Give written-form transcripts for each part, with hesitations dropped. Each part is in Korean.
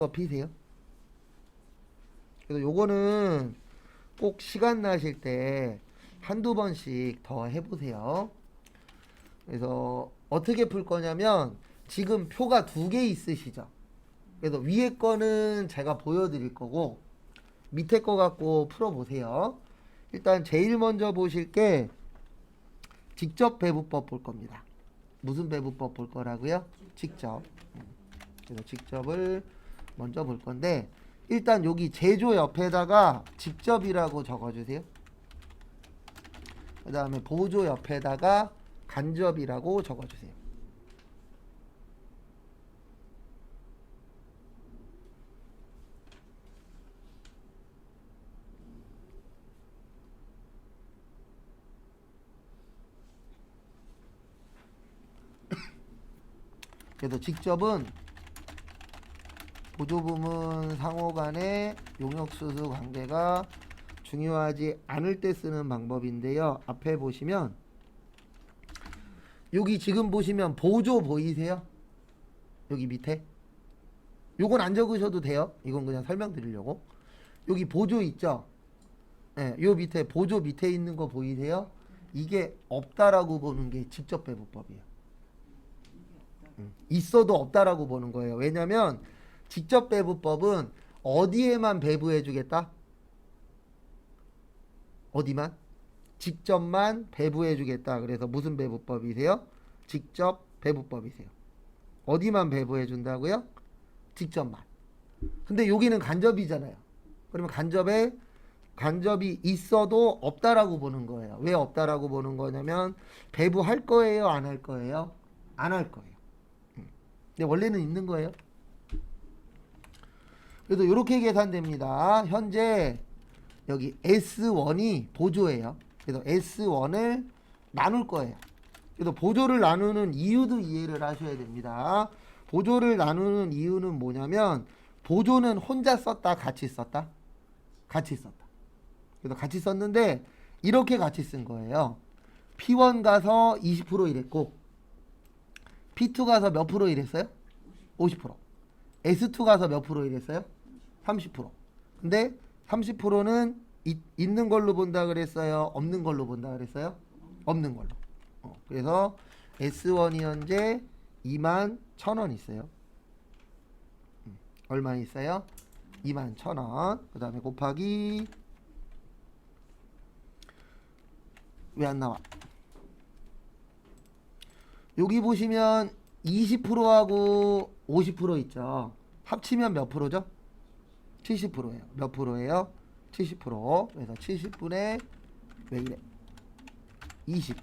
피세요. 그래서 요거는 꼭 시간 나실 때 한두 번씩 더 해보세요. 그래서 어떻게 풀 거냐면 지금 표가 두 개 있으시죠. 그래서 위에 거는 제가 보여드릴 거고 밑에 거 갖고 풀어보세요. 일단 제일 먼저 보실 게 직접 배분법 볼 겁니다. 무슨 배분법 볼 거라고요? 직접. 그래서 직접을 먼저 볼 건데 일단 여기 제조 옆에다가 직접이라고 적어주세요. 그 다음에 보조 옆에다가 간접이라고 적어주세요. 그래서 직접은 보조부문 상호 간의 용역수수 관계가 중요하지 않을 때 쓰는 방법인데요. 앞에 보시면 여기 지금 보시면 보조 보이세요? 여기 밑에 요건 안 적으셔도 돼요. 이건 그냥 설명드리려고. 여기 보조 있죠? 네, 요 밑에 보조 밑에 있는 거 보이세요? 이게 없다라고 보는 게 직접 배분법이에요. 있어도 없다라고 보는 거예요. 왜냐면 직접 배분법은 어디에만 배분해 주겠다? 어디만? 직접만 배분해 주겠다. 그래서 무슨 배분법이세요? 직접 배분법이세요. 어디만 배분해 준다고요? 직접만. 근데 여기는 간접이잖아요. 그러면 간접이 있어도 없다라고 보는 거예요. 왜 없다라고 보는 거냐면 배분할 거예요, 안 할 거예요? 안 할 거예요. 근데 원래는 있는 거예요. 그래서 이렇게 계산됩니다. 현재 여기 S1이 보조예요. 그래서 S1을 나눌 거예요. 그래서 보조를 나누는 이유도 이해를 하셔야 됩니다. 보조를 나누는 이유는 뭐냐면 보조는 혼자 썼다, 같이 썼다? 같이 썼다. 그래서 같이 썼는데 이렇게 같이 쓴 거예요. P1 가서 20% 이랬고 P2 가서 몇 프로 이랬어요? 50%. S2 가서 몇 프로 이랬어요? 30%. 근데 30%는 있는 걸로 본다 그랬어요? 없는 걸로 본다 그랬어요? 없는 걸로. 그래서 S1이 현재 21,000원 있어요. 얼마 있어요? 21,000원. 그 다음에 곱하기 왜 안 나와? 여기 보시면 20%하고 50% 있죠. 합치면 몇 프로죠? 70%예요. 몇 프로예요? 70%. 그래서 70분의 왜 이래? 20.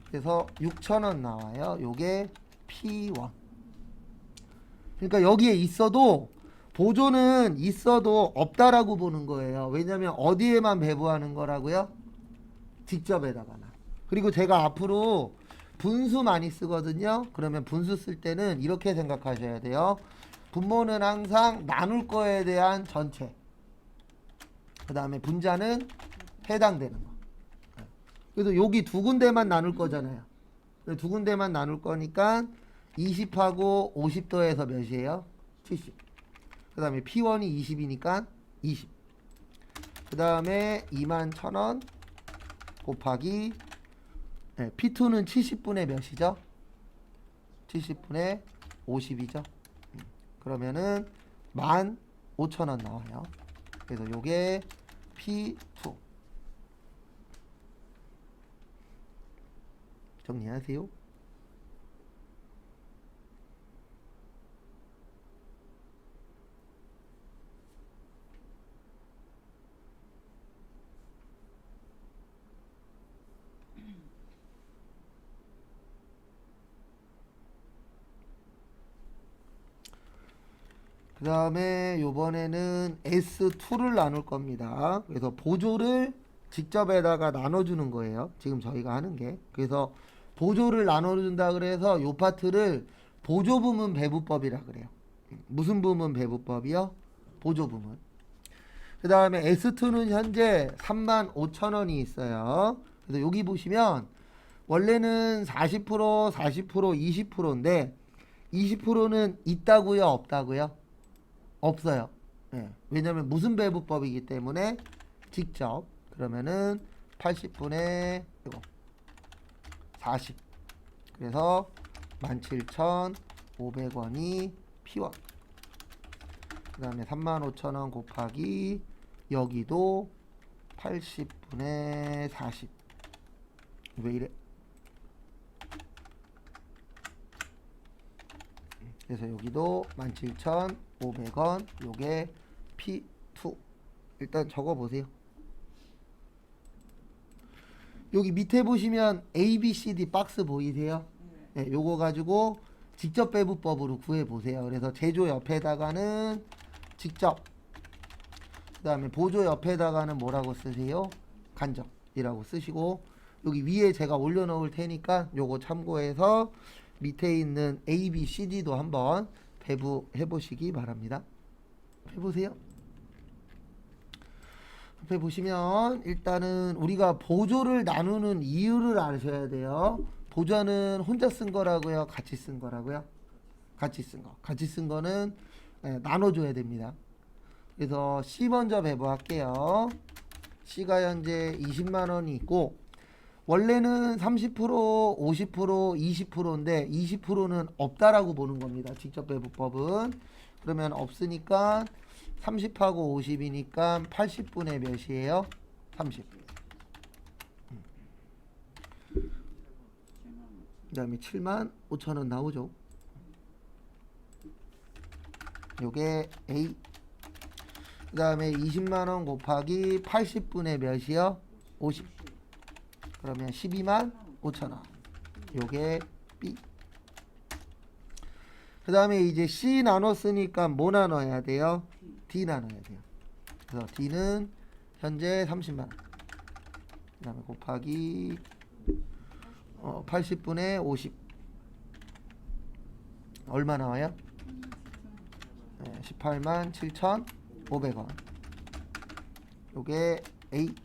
그래서 6,000원 나와요. 요게 P1. 그러니까 여기에 있어도 보조는 있어도 없다라고 보는 거예요. 왜냐면 어디에만 배분하는 거라고요? 직접에다가만. 그리고 제가 앞으로 분수 많이 쓰거든요. 그러면 분수 쓸 때는 이렇게 생각하셔야 돼요. 분모는 항상 나눌 거에 대한 전체. 그 다음에 분자는 해당되는 거. 그래서 여기 두 군데만 나눌 거잖아요. 두 군데만 나눌 거니까 20하고 50 더해서 몇이에요? 70. 그 다음에 P1이 20이니까 20. 그 다음에 21,000원 곱하기 P2는 70분의 몇이죠? 70분의 50이죠. 그러면은 15,000원 나와요. 그래서 요게 P2. 정리하세요. 그 다음에 요번에는 S2를 나눌 겁니다. 그래서 보조를 직접에다가 나눠주는 거예요. 지금 저희가 하는 게. 그래서 보조를 나눠준다 그래서 요 파트를 보조부문 배분법이라 그래요. 무슨 부문 배분법이요? 보조부문. 그 다음에 S2는 현재 35,000원이 있어요. 그래서 여기 보시면 원래는 40%, 40%, 20%인데 20%는 있다고요, 없다고요? 없어요. 예. 왜냐면 무슨 배분법이기 때문에 직접. 그러면은 80분의 이거 40. 그래서 17,500원이 P1. 그 다음에 35,000원 곱하기 여기도 80분의 40. 왜 이래? 그래서 여기도 17,500원. 요게 P2. 일단 적어 보세요. 여기 밑에 보시면 A, B, C, D 박스 보이세요? 네, 요거 가지고 직접 배분법으로 구해 보세요. 그래서 제조 옆에다가는 직접, 그 다음에 보조 옆에다가는 뭐라고 쓰세요? 간접이라고 쓰시고, 여기 위에 제가 올려놓을 테니까 요거 참고해서 밑에 있는 A, B, C, D도 한번 배분해 보시기 바랍니다. 해보세요. 앞에 보시면 일단은 우리가 보조를 나누는 이유를 아셔야 돼요. 보조는 혼자 쓴 거라고요? 같이 쓴 거라고요? 같이 쓴 거. 같이 쓴 거는 나눠줘야 됩니다. 그래서 C 먼저 배분할게요. C가 현재 20만 원이 있고, 원래는 30%, 50%, 20%인데 20%는 없다라고 보는 겁니다. 직접 배분법은. 그러면 없으니까 30하고 50이니까 80분의 몇이에요? 30. 그 다음에 75,000원 나오죠. 요게 A. 그 다음에 20만원 곱하기 80분의 몇이요? 50. 그러면 125,000원. 요게 B. 그 다음에 이제 C 나눴으니까 뭐 나눠야 돼요? D 나눠야 돼요. 그래서 D는 현재 30만원. 그 다음에 곱하기 80분의 50. 얼마 나와요? 187,500원. 요게 A.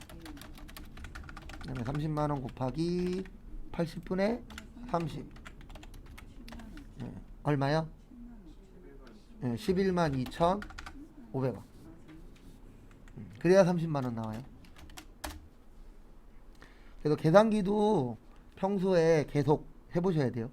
그 다음에 30만원 곱하기 80분의 30. 얼마요? 112,2,500원. 그래야 30만원 나와요. 그래서 계산기도 평소에 계속 해보셔야 돼요.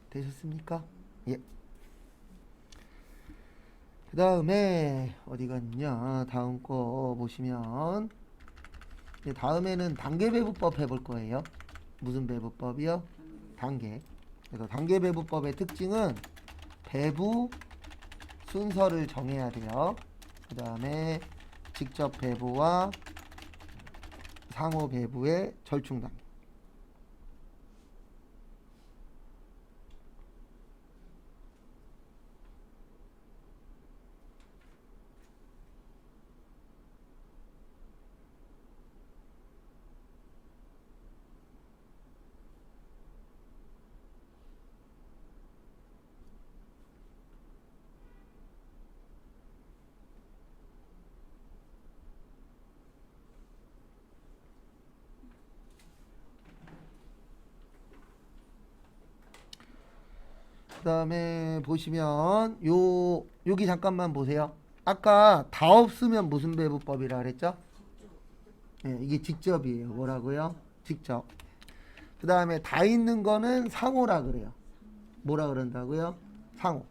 되셨습니까? 예. 그 다음에 어디 갔냐? 다음 거 보시면 다음에는 단계 배분법 해볼 거예요. 무슨 배분법이요? 단계. 그래서 단계 배분법의 특징은 배분 순서를 정해야 돼요. 그 다음에 직접 배분과 상호 배분의 절충 단계. 그 다음에 보시면 여기 잠깐만 보세요. 아까 다 없으면 무슨 배분법이라 그랬죠? 예, 이게 직접이에요. 뭐라고요? 직접. 그 다음에 다 있는 거는 상호라 그래요. 뭐라 그런다고요? 상호.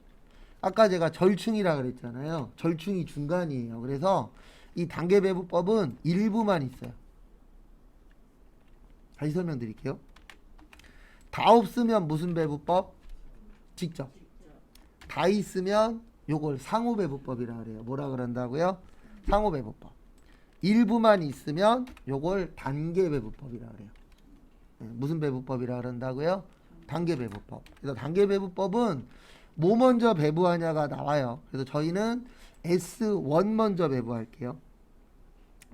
아까 제가 절충이라 그랬잖아요. 절충이 중간이에요. 그래서 이 단계 배분법은 일부만 있어요. 다시 설명드릴게요. 다 없으면 무슨 배분법? 직접. 다 있으면 요걸 상호 배분법이라 그래요. 뭐라 그런다고요? 상호 배분법. 일부만 있으면 요걸 단계 배분법이라 그래요. 네, 무슨 배분법이라 그런다고요? 단계 배분법. 그래서 단계 배분법은 뭐 먼저 배분하냐가 나와요. 그래서 저희는 S1 먼저 배분할게요.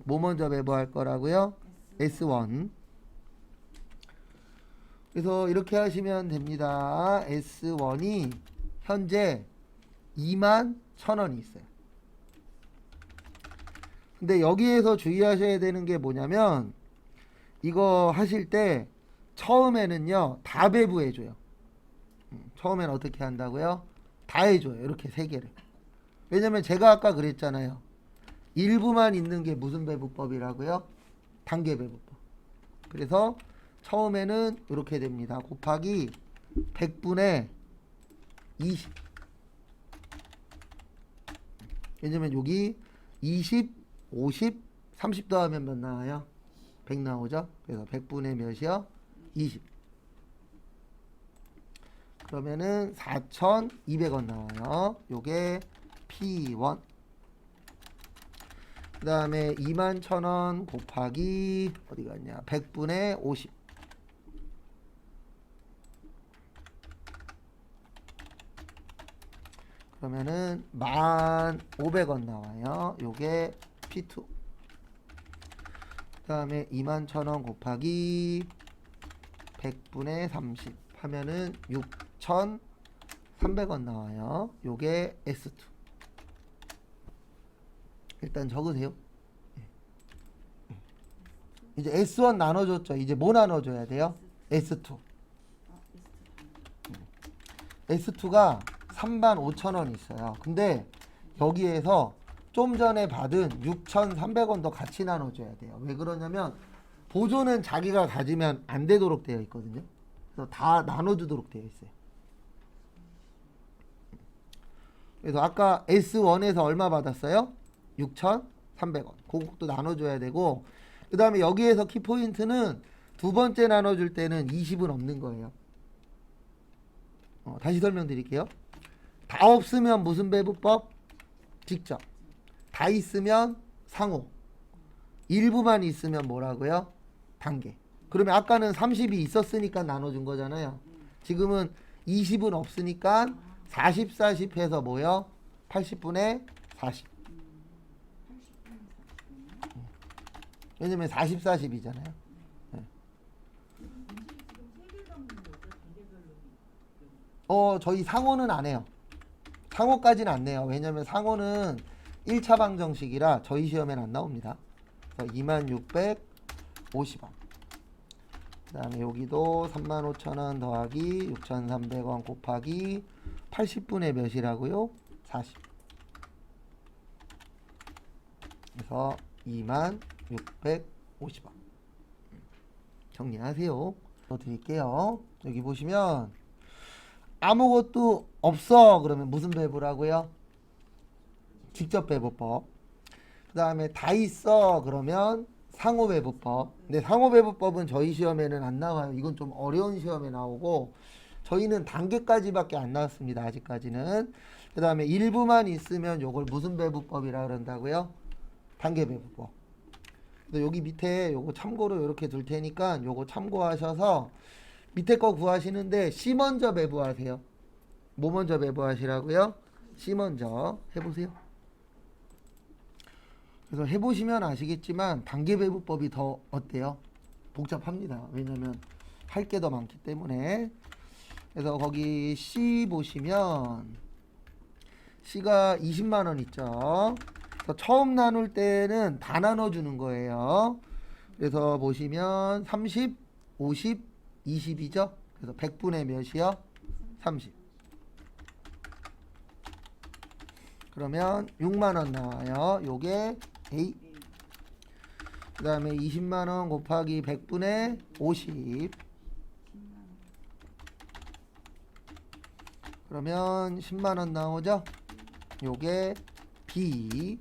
뭐 먼저 배분할 거라고요? S1. 그래서 이렇게 하시면 됩니다. S1이 현재 21,000 1000원이 있어요. 근데 여기에서 주의하셔야 되는 게 뭐냐면 이거 하실 때 처음에는요 다 배부해줘요. 처음에는 어떻게 한다고요? 다 해줘요. 이렇게 세 개를. 왜냐면 제가 아까 그랬잖아요. 일부만 있는 게 무슨 배부법이라고요? 단계 배부법. 그래서 처음에는 이렇게 됩니다. 곱하기 100분의 20. 왜냐면 여기 20, 50, 30 더하면 몇 나와요? 100 나오죠? 그래서 100분의 몇이요? 20. 그러면은 4,200원 나와요. 요게 P1. 그 다음에 21,000원 곱하기 어디 갔냐? 100분의 50. 그러면은 1,500원 나와요. 요게 P2. 그 다음에 21,000원 곱하기 100분의 30 하면은 6,300원 나와요. 요게 S2. 일단 적으세요. 이제 S1 나눠줬죠. 이제 뭐 나눠줘야 돼요? S2. S2가 35,000원 있어요. 근데 여기에서 좀 전에 받은 6,300원도 같이 나눠줘야 돼요. 왜 그러냐면 보조는 자기가 가지면 안 되도록 되어 있거든요. 그래서 다 나눠주도록 되어 있어요. 그래서 아까 S1에서 얼마 받았어요? 6,300원. 그것도 나눠줘야 되고, 그 다음에 여기에서 키포인트는 두 번째 나눠줄 때는 20은 없는 거예요. 다시 설명드릴게요. 다 없으면 무슨 배부법? 직접. 다 있으면 상호. 일부만 있으면 뭐라고요? 단계. 그러면 아까는 30이 있었으니까 나눠준 거잖아요. 지금은 20은 없으니까 40, 40 해서 뭐요? 80분의 40. 왜냐면 40, 40이잖아요. 네. 저희 상호는 안 해요. 상호까지는 안 내요. 왜냐면 상호는 1차 방정식이라 저희 시험에는 안 나옵니다. 그래서 2650원. 그 다음에 여기도 35,000원 더하기 6,300원 곱하기 80분의 몇이라고요? 40. 그래서 2650원. 정리하세요. 더 드릴게요. 여기 보시면 아무것도 없어 그러면 무슨 배부라고요? 직접 배부법. 그 다음에 다 있어 그러면 상호 배부법. 근데 상호 배부법은 저희 시험에는 안 나와요. 이건 좀 어려운 시험에 나오고 저희는 단계까지밖에 안 나왔습니다. 아직까지는. 그 다음에 일부만 있으면 요걸 무슨 배부법이라 그런다고요? 단계 배부법. 그래서 여기 밑에 요거 참고로 이렇게 둘 테니까 요거 참고하셔서 밑에 거 구하시는데 C 먼저 배부하세요. 뭐 먼저 배부하시라고요? C 먼저 해보세요. 그래서 해보시면 아시겠지만 단계 배부법이 더 어때요? 복잡합니다. 왜냐면 할 게 더 많기 때문에. 그래서 거기 C 보시면 C가 20만원 있죠. 그래서 처음 나눌 때는 다 나눠주는 거예요. 그래서 보시면 30, 50, 20이죠. 그래서 100분의 몇이요? 30. 그러면 6만원 나와요. 요게 A. 그 다음에 20만원 곱하기 100분의 50. 그러면 10만원 나오죠. 요게 B.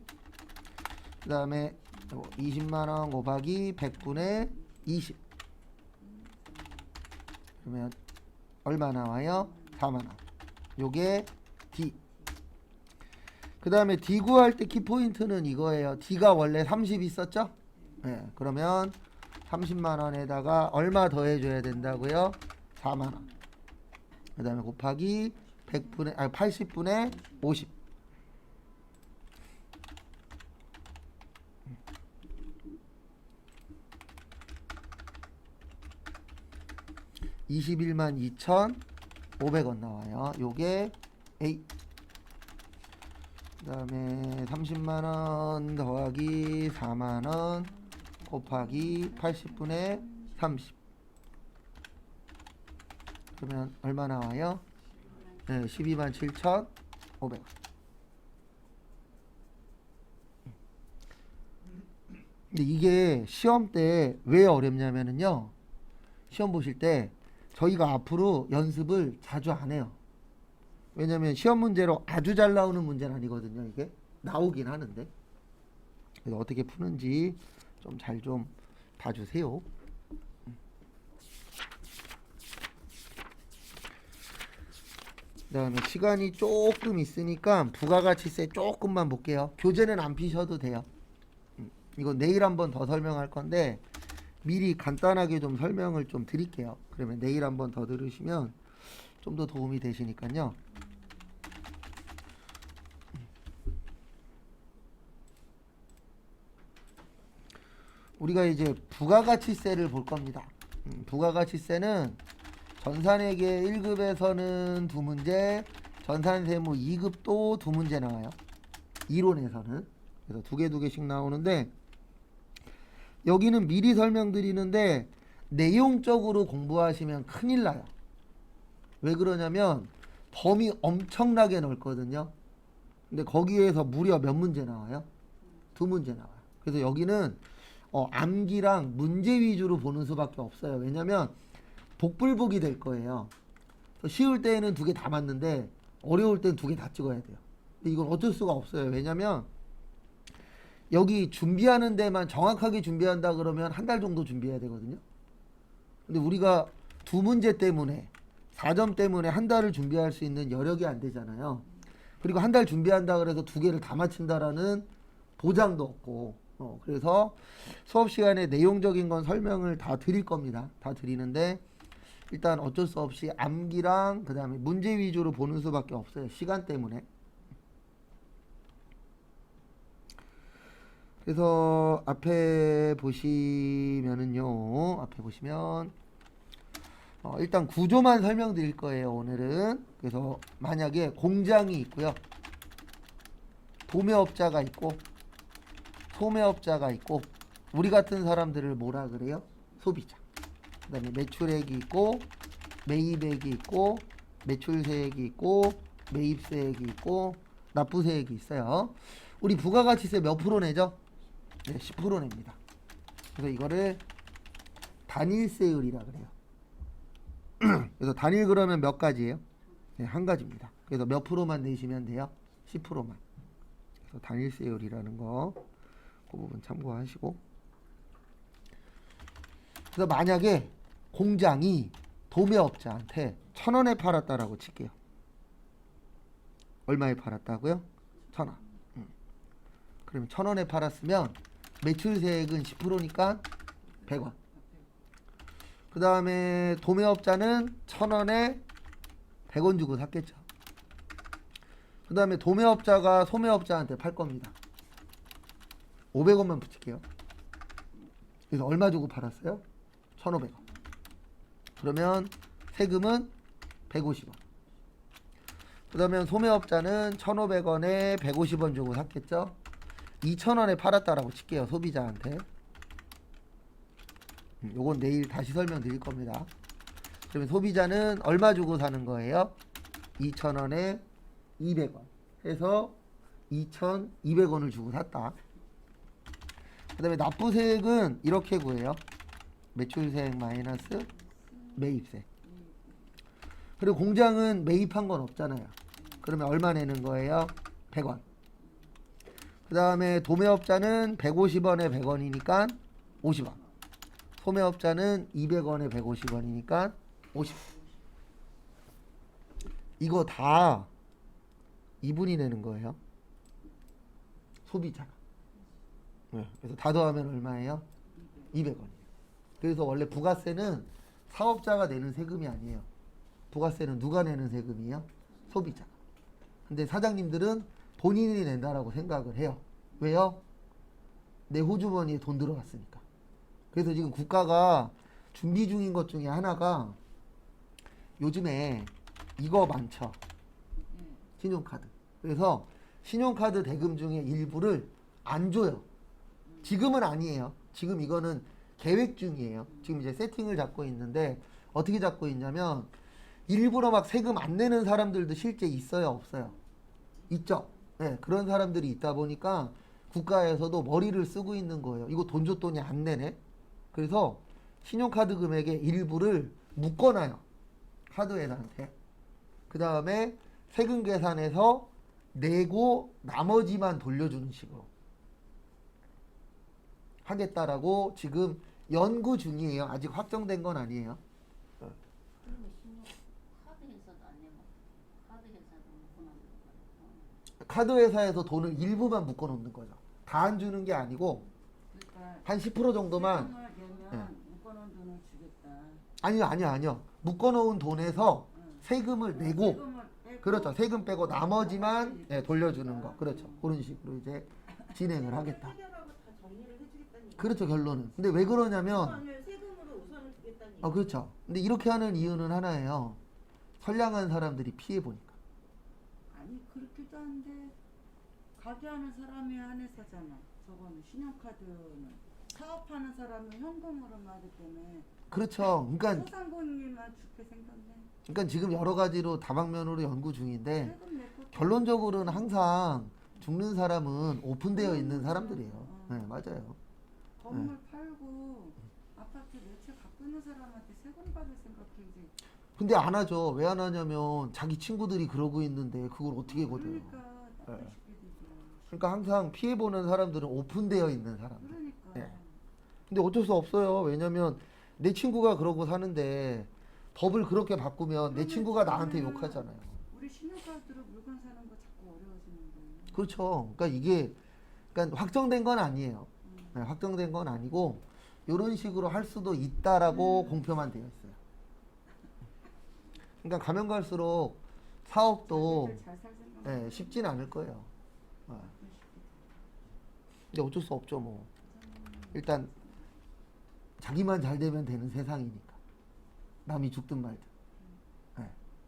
그 다음에 20만원 곱하기 100분의 20. 그러면 얼마 나와요? 4만원. 요게 D. 그 다음에 D 구할 때 키포인트는 이거예요. D가 원래 30 있었죠? 네, 그러면 30만원에다가 얼마 더 해줘야 된다고요? 4만원. 그 다음에 곱하기 80분의 50. (21만 2,500원) 나와요. 요게 A. 그 다음에 30만원 더하기 4만원 곱하기 80분의 30. 그러면 얼마 나와요? 네, 12만 7,500원. 근데 이게 시험 때 왜 어렵냐면은요, 시험 보실 때 저희가 앞으로 연습을 자주 안 해요. 왜냐면 시험 문제로 아주 잘 나오는 문제는 아니거든요. 이게 나오긴 하는데, 그래서 어떻게 푸는지 좀 잘 좀 봐주세요. 그 다음에 시간이 조금 있으니까 부가가치세 조금만 볼게요. 교재는 안 피셔도 돼요. 이거 내일 한번 더 설명할 건데 미리 간단하게 좀 설명을 좀 드릴게요. 그러면 내일 한번 더 들으시면 좀 더 도움이 되시니까요. 우리가 이제 부가가치세를 볼 겁니다. 부가가치세는 전산회계 1급에서는 2문제, 전산세무 2급도 2문제 나와요. 이론에서는. 그래서 두 개씩 나오는데, 여기는 미리 설명드리는데 내용적으로 공부하시면 큰일 나요. 왜 그러냐면 범위 엄청나게 넓거든요. 근데 거기에서 무려 몇 문제 나와요? 2문제 나와요. 그래서 여기는 암기랑 문제 위주로 보는 수밖에 없어요. 왜냐면 복불복이 될 거예요. 쉬울 때에는 2개 다 맞는데 어려울 때는 2개 다 찍어야 돼요. 근데 이건 어쩔 수가 없어요. 왜냐면 여기 준비하는 데만 정확하게 준비한다 그러면 한 달 정도 준비해야 되거든요. 근데 우리가 2문제 때문에 4점 때문에 한 달을 준비할 수 있는 여력이 안 되잖아요. 그리고 한 달 준비한다 그래서 2개를 다 맞춘다라는 보장도 없고, 그래서 수업 시간에 내용적인 건 설명을 다 드릴 겁니다. 다 드리는데 일단 어쩔 수 없이 암기랑 그 다음에 문제 위주로 보는 수밖에 없어요. 시간 때문에. 그래서 앞에 보시면은요, 앞에 보시면 일단 구조만 설명드릴 거예요. 오늘은. 그래서 만약에 공장이 있고요, 도매업자가 있고 소매업자가 있고, 우리 같은 사람들을 뭐라 그래요? 소비자. 그 다음에 매출액이 있고 매입액이 있고 매출세액이 있고 매입세액이 있고 납부세액이 있어요. 우리 부가가치세 몇 프로 내죠? 네, 10% 냅니다. 그래서 이거를 단일세율이라 그래요. 그래서 단일 그러면 몇 가지예요? 네, 한 가지입니다. 그래서 몇 프로만 내시면 돼요? 10%만. 그래서 단일세율이라는 거, 그 부분 참고하시고. 그래서 만약에 공장이 도매업자한테 1,000원에 팔았다라고 칠게요. 얼마에 팔았다고요? 1,000원. 그러면 1,000원에 팔았으면 매출세액은 10%니까 100원. 그 다음에 도매업자는 1,000원에 100원 주고 샀겠죠. 그 다음에 도매업자가 소매업자한테 팔 겁니다. 500원만 붙일게요. 그래서 얼마 주고 팔았어요? 1,500원. 그러면 세금은 150원. 그러면 소매업자는 1,500원에 150원 주고 샀겠죠. 2,000원에 팔았다라고 칠게요. 소비자한테. 요건 내일 다시 설명드릴 겁니다. 그러면 소비자는 얼마 주고 사는 거예요? 2,000원에 200원 해서 2,200원을 주고 샀다. 그 다음에 납부세액은 이렇게 구해요. 매출세액 마이너스 매입세. 그리고 공장은 매입한 건 없잖아요. 그러면 얼마 내는 거예요? 100원. 그 다음에 도매업자는 150원에 100원이니까 50원. 소매업자는 200원에 150원이니까 50원. 이거 다 이분이 내는 거예요. 소비자가. 네. 그래서 다 더하면 얼마예요? 200원이에요. 그래서 원래 부가세는 사업자가 내는 세금이 아니에요. 부가세는 누가 내는 세금이에요? 소비자. 근데 사장님들은 본인이 낸다라고 생각을 해요. 왜요? 내 호주머니에 돈 들어갔으니까. 그래서 지금 국가가 준비 중인 것 중에 하나가 요즘에 이거 많죠. 신용카드. 그래서 신용카드 대금 중에 일부를 안 줘요. 지금은 아니에요. 지금 이거는 계획 중이에요. 지금 이제 세팅을 잡고 있는데 어떻게 잡고 있냐면 일부러 막 세금 안 내는 사람들도 실제 있어요, 없어요? 있죠. 네, 그런 사람들이 있다 보니까 국가에서도 머리를 쓰고 있는 거예요. 이거 돈 줬더니 안 내네. 그래서 신용카드 금액의 일부를 묶어놔요. 카드회사한테. 그 다음에 세금 계산해서 내고 나머지만 돌려주는 식으로 하겠다라고 지금 연구 중이에요. 아직 확정된 건 아니에요. 그리고 카드 회사도 안 내고 카드 회사도 묶어놓는 거예요. 카드 회사에서 돈을 일부만 묶어 놓는 거죠. 다 안 주는 게 아니고 그러니까 한 10% 정도만. 세금을 내면 묶어놓은 돈을 주겠다. 아니요. 묶어 놓은 돈에서 세금을 내고, 세금을 빼고 그렇죠. 세금 빼고 나머지만 돌려주는 거. 그렇죠. 그런 식으로 이제 진행을 하겠다. 해결하고 다 정리를 해주겠다는 얘기. 그렇죠. 결론은. 근데 왜 그러냐면 우선을 세금으로 우선을 주겠다는 얘기. 그렇죠. 근데 이렇게 하는 이유는 하나예요. 선량한 사람들이 피해 보니까. 아니 그렇기도 한데 가게 하는 사람이 한해서잖아. 저거는 신용카드는 사업하는 사람은 현금으로만 하기 때문에 그렇죠. 그러니까 소상공인만 죽게 생겼네. 지금 여러 가지로 다방면으로 연구 중인데 세금 내고 결론적으로는 항상 죽는 사람은 오픈되어 있는 사람들이에요. 네, 맞아요. 건물 팔고 아파트 매체 갖고 있는 사람한테 세금 받을 생각해야지. 근데 안 하죠. 왜 안 하냐면 자기 친구들이 그러고 있는데 그걸 어떻게 거둬요. 그러니까 나쁜 네. 쉽게 되죠. 그러니까 항상 피해 보는 사람들은 오픈되어 있는 사람들. 그러니까 네. 근데 어쩔 수 없어요. 왜냐면 내 친구가 그러고 사는데 법을 그렇게 바꾸면 내 친구가 나한테 욕하잖아요. 우리 신용카드로 물건 사는 거 자꾸 어려워지는 거예요. 그렇죠. 그러니까 이게 확정된 건 아니에요. 네, 확정된 건 아니고 이런 식으로 할 수도 있다라고 공표만 되어 있어요. 그러니까 가면 갈수록 사업도 잘살 생각. 쉽진 않을 거예요. 근데 어쩔 수 없죠, 뭐. 일단 자기만 잘 되면 되는 세상이니까. 남이 죽든 말든.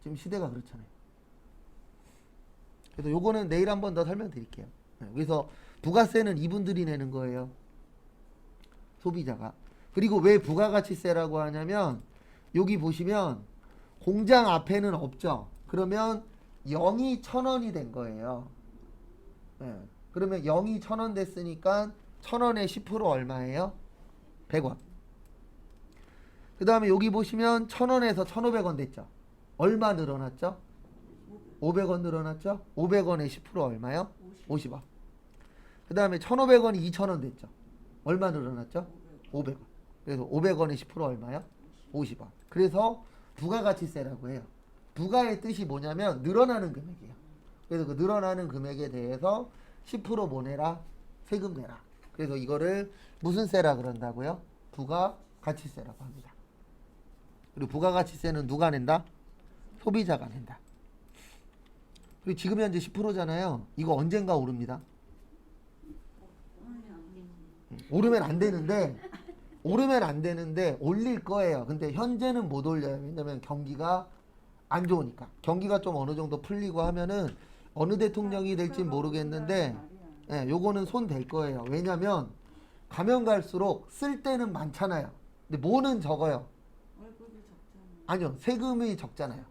지금 시대가 그렇잖아요. 그래서 요거는 내일 한번 더 설명드릴게요. 그래서 부가세는 이분들이 내는 거예요. 소비자가. 그리고 왜 부가가치세라고 하냐면 여기 보시면 공장 앞에는 없죠. 그러면 0이 1,000원이 된 거예요. 그러면 0이 1,000원 됐으니까 1,000원에 10% 얼마예요? 100원. 그 다음에 여기 보시면 1,000원에서 1,500원 됐죠. 얼마 늘어났죠? 500원 늘어났죠? 500원에 10% 얼마요? 50원. 그 다음에 1,500원이 2,000원 됐죠. 얼마 늘어났죠? 500원. 그래서 500원에 10% 얼마요? 50원. 그래서 부가가치세라고 해요. 부가의 뜻이 뭐냐면 늘어나는 금액이에요. 그래서 그 늘어나는 금액에 대해서 10% 뭐 내라? 세금 내라. 그래서 이거를 무슨 세라 그런다고요? 부가가치세라고 합니다. 그리고 부가가치세는 누가 낸다? 소비자가 낸다. 그리고 지금 현재 10%잖아요. 이거 언젠가 오릅니다. 오르면 안 되는데 올릴 거예요. 근데 현재는 못 올려요. 왜냐면 경기가 안 좋으니까. 경기가 좀 어느 정도 풀리고 하면은 어느 대통령이 될진 모르겠는데 요거는 손 댈 거예요. 왜냐면 가면 갈수록 쓸 때는 많잖아요. 근데 뭐는 적어요. 월급이 적잖아. 아니요. 세금이 적잖아요.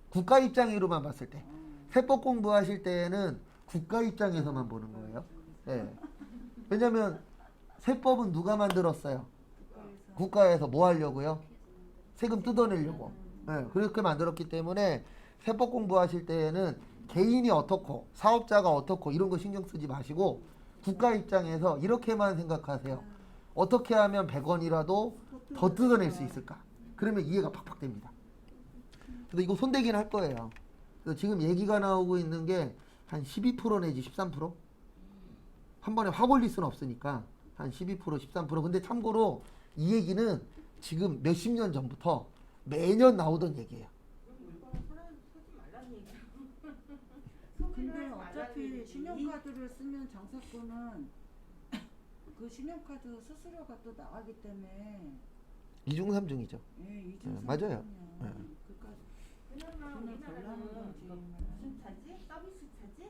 국가 입장으로만 봤을 때. 세법 공부하실 때는 국가 입장에서만 보는 거예요. 왜냐면 세법은 누가 만들었어요? 국가에서 뭐 하려고요? 세금 뜯어내려고. 그렇게 만들었기 때문에 세법 공부하실 때에는 개인이 어떻고 사업자가 어떻고 이런 거 신경 쓰지 마시고 국가 입장에서 이렇게만 생각하세요. 어떻게 하면 100원이라도 더 뜯어낼 수 있을까? 그러면 이해가 팍팍 됩니다. 그래서 이거 손대긴 할 거예요. 그래서 지금 얘기가 나오고 있는 게 한 12% 내지 13%? 한 번에 확 올릴 수는 없으니까 한 12%, 13%. 근데 참고로 이 얘기는 지금 몇십 년 전부터 매년 나오던 얘기예요. 소지 말라는 얘기야. 근데 어차피 신용카드를 쓰면 장사꾼은 그 신용카드 수수료가 또 나가기 때문에 이중삼중이죠. 이중 맞아요. 왜냐면 돈을 벌라는 우리나라는 거지. 무슨 차지? 서비스 차지?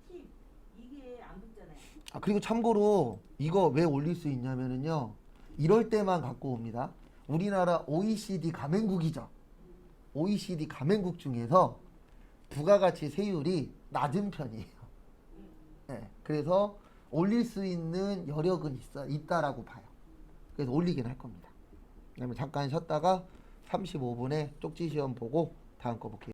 팁 이게 안 붙잖아요. 아, 그리고 참고로 이거 왜 올릴 수 있냐면은요. 이럴 때만 갖고 옵니다. 우리나라 OECD 가맹국이죠. OECD 가맹국 중에서 부가가치 세율이 낮은 편이에요. 네, 그래서 올릴 수 있는 여력은 있다라고 봐요. 그래서 올리긴 할 겁니다. 그러면 잠깐 쉬었다가 35분에 쪽지 시험 보고 다음 거 볼게요.